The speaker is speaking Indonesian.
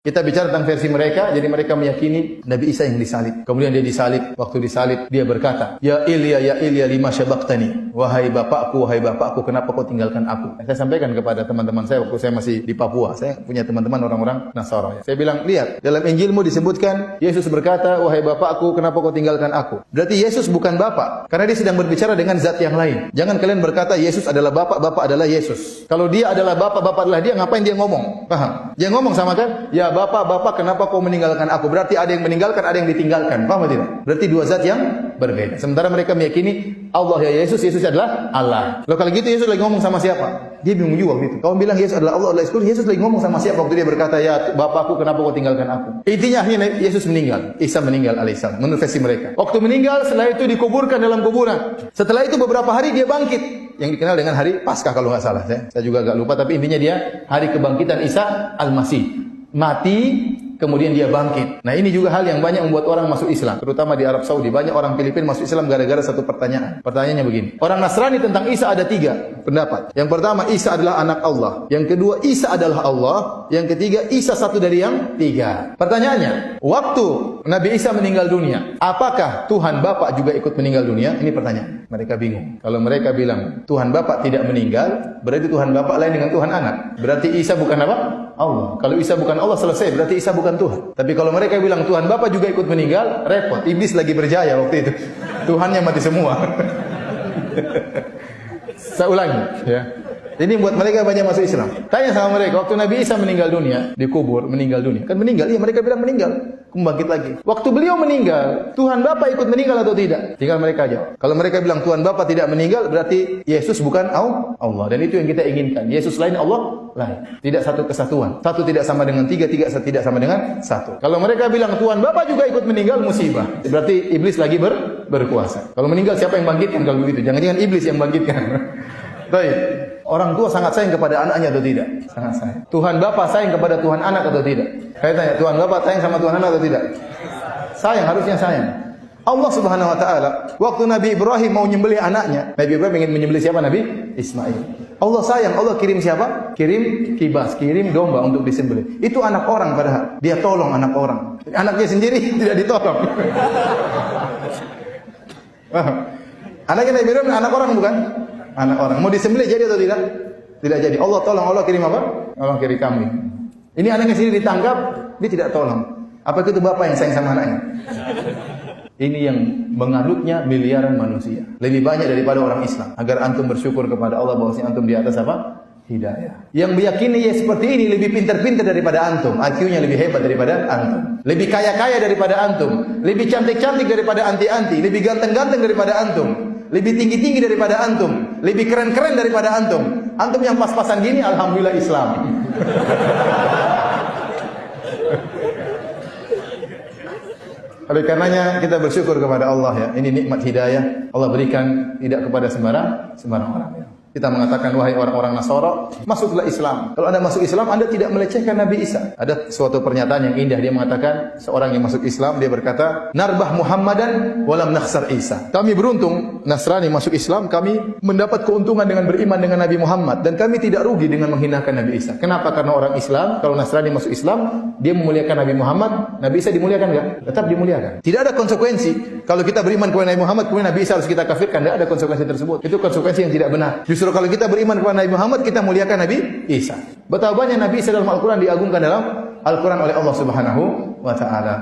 Kita bicara tentang versi mereka, jadi mereka meyakini Nabi Isa yang disalib. Kemudian dia disalib, waktu disalib dia berkata, ya Ilya lima syabaqtani. Wahai bapakku, kenapa kau tinggalkan aku? Saya sampaikan kepada teman-teman saya waktu saya masih di Papua. Saya punya teman-teman orang-orang Nasara. Saya bilang, lihat, dalam Injilmu disebutkan Yesus berkata, wahai bapakku, kenapa kau tinggalkan aku? Berarti Yesus bukan bapak, karena dia sedang berbicara dengan zat yang lain. Jangan kalian berkata Yesus adalah bapak, bapak adalah Yesus. Kalau dia adalah bapak, bapak adalah dia, ngapain dia ngomong? Paham? Dia ngomong sama kan? Ya bapak, kenapa kau meninggalkan aku? Berarti ada yang meninggalkan, ada yang ditinggalkan. Paham tidak? Berarti dua zat yang berbeda. Sementara mereka meyakini Allah ya Yesus, Yesus adalah Allah. Loh kalau gitu Yesus lagi ngomong sama siapa? Dia bingung juga gitu. Kau bilang Yesus adalah Allah, Yesus lagi ngomong sama siapa waktu dia berkata, ya bapakku kenapa kau tinggalkan aku? Intinya akhirnya Yesus meninggal. Isa meninggal alaihissalam. Menurut versi mereka. Waktu meninggal, setelah itu dikuburkan dalam kuburan. Setelah itu beberapa hari dia bangkit. Yang dikenal dengan hari Paskah kalau nggak salah. Saya juga agak lupa, tapi intinya dia hari kebangkitan Isa al-Masih. Mati, kemudian dia bangkit. Nah ini juga hal yang banyak membuat orang masuk Islam. Terutama di Arab Saudi. Banyak orang Filipina masuk Islam gara-gara satu pertanyaan. Pertanyaannya begini. Orang Nasrani tentang Isa ada 3 pendapat. Yang pertama, Isa adalah anak Allah. Yang kedua, Isa adalah Allah. Yang ketiga, Isa satu dari yang 3. Pertanyaannya, waktu Nabi Isa meninggal dunia, apakah Tuhan Bapa juga ikut meninggal dunia? Ini pertanyaan. Mereka bingung. Kalau mereka bilang Tuhan Bapa tidak meninggal, berarti Tuhan Bapa lain dengan Tuhan Anak. Berarti Isa bukan apa? Allah. Kalau Isa bukan Allah, selesai. Berarti Isa bukan Tuhan. Tapi kalau mereka bilang Tuhan Bapa juga ikut meninggal, repot. Iblis lagi berjaya waktu itu. Tuhannya mati semua. Saya ulangi, ya. Ini buat mereka banyak masuk Islam. Tanya sama mereka, waktu Nabi Isa meninggal dunia, dikubur, meninggal dunia. Kan meninggal? Iya, mereka bilang meninggal. Bangkit lagi. Waktu beliau meninggal, Tuhan Bapa ikut meninggal atau tidak? Tinggal mereka jawab. Kalau mereka bilang Tuhan Bapa tidak meninggal, berarti Yesus bukan Allah. Dan itu yang kita inginkan. Yesus lain, Allah lain. Tidak satu kesatuan. Satu tidak sama dengan 3, 3 tidak sama dengan 1. Kalau mereka bilang Tuhan Bapa juga ikut meninggal, musibah. Berarti iblis lagi berkuasa. Kalau meninggal siapa yang bangkitkan kalau begitu? Jangan-jangan iblis yang bangkitkan. Baik. Orang tua sangat sayang kepada anaknya atau tidak? Sangat sayang. Tuhan Bapa sayang kepada Tuhan Anak atau tidak? Saya tanya, Tuhan Bapa sayang sama Tuhan Anak atau tidak? Sayang, harusnya sayang. Allah Subhanahu wa taala, waktu Nabi Ibrahim mau menyembelih anaknya, Nabi Ibrahim ingin menyembelih siapa? Nabi Ismail. Allah sayang, Allah kirim siapa? Kirim kibas, kirim domba untuk disembelih. Itu anak orang padahal. Dia tolong anak orang. Anaknya sendiri tidak ditolong. Anaknya Nabi Ibrahim anak orang bukan? Anak orang. Mau disembelih jadi atau tidak? Tidak jadi. Allah tolong, Allah kirim apa? Allah kirim kambing. Ini anaknya sendiri ditangkap, dia tidak tolong. Apa itu bapak yang sayang sama anaknya? Ini yang menganutnya miliaran manusia. Lebih banyak daripada orang Islam. Agar antum bersyukur kepada Allah bahwasanya antum di atas apa? Hidayah. Yang meyakini ya seperti ini lebih pintar-pintar daripada antum. IQ-nya lebih hebat daripada antum. Lebih kaya-kaya daripada antum. Lebih cantik-cantik daripada anti-anti. Lebih ganteng-ganteng daripada antum. Lebih tinggi-tinggi daripada antum, lebih keren-keren daripada antum. Antum yang pas-pasan gini, alhamdulillah Islam. Oleh karenanya kita bersyukur kepada Allah ya. Ini nikmat hidayah Allah berikan tidak kepada sembarang orang. Ya. Kita mengatakan wahai orang-orang Nasara, masuklah Islam. Kalau Anda masuk Islam, Anda tidak melecehkan Nabi Isa. Ada suatu pernyataan yang indah, dia mengatakan seorang yang masuk Islam, dia berkata, "Narbah Muhammadan walam nakhsar Isa." Kami beruntung Nasrani masuk Islam, kami mendapat keuntungan dengan beriman dengan Nabi Muhammad dan kami tidak rugi dengan menghinakan Nabi Isa. Kenapa? Karena orang Islam, kalau Nasrani masuk Islam, dia memuliakan Nabi Muhammad, Nabi Isa dimuliakan enggak? Tetap dimuliakan. Tidak ada konsekuensi. Kalau kita beriman kepada Nabi Muhammad, kemudian Nabi Isa harus kita kafirkan, tidak ada konsekuensi tersebut. Itu konsekuensi yang tidak benar. Justru kalau kita beriman kepada Nabi Muhammad, kita muliakan Nabi Isa. Betapa banyak Nabi Isa dalam Al-Quran diagungkan dalam Al-Quran oleh Allah Subhanahu wa taala.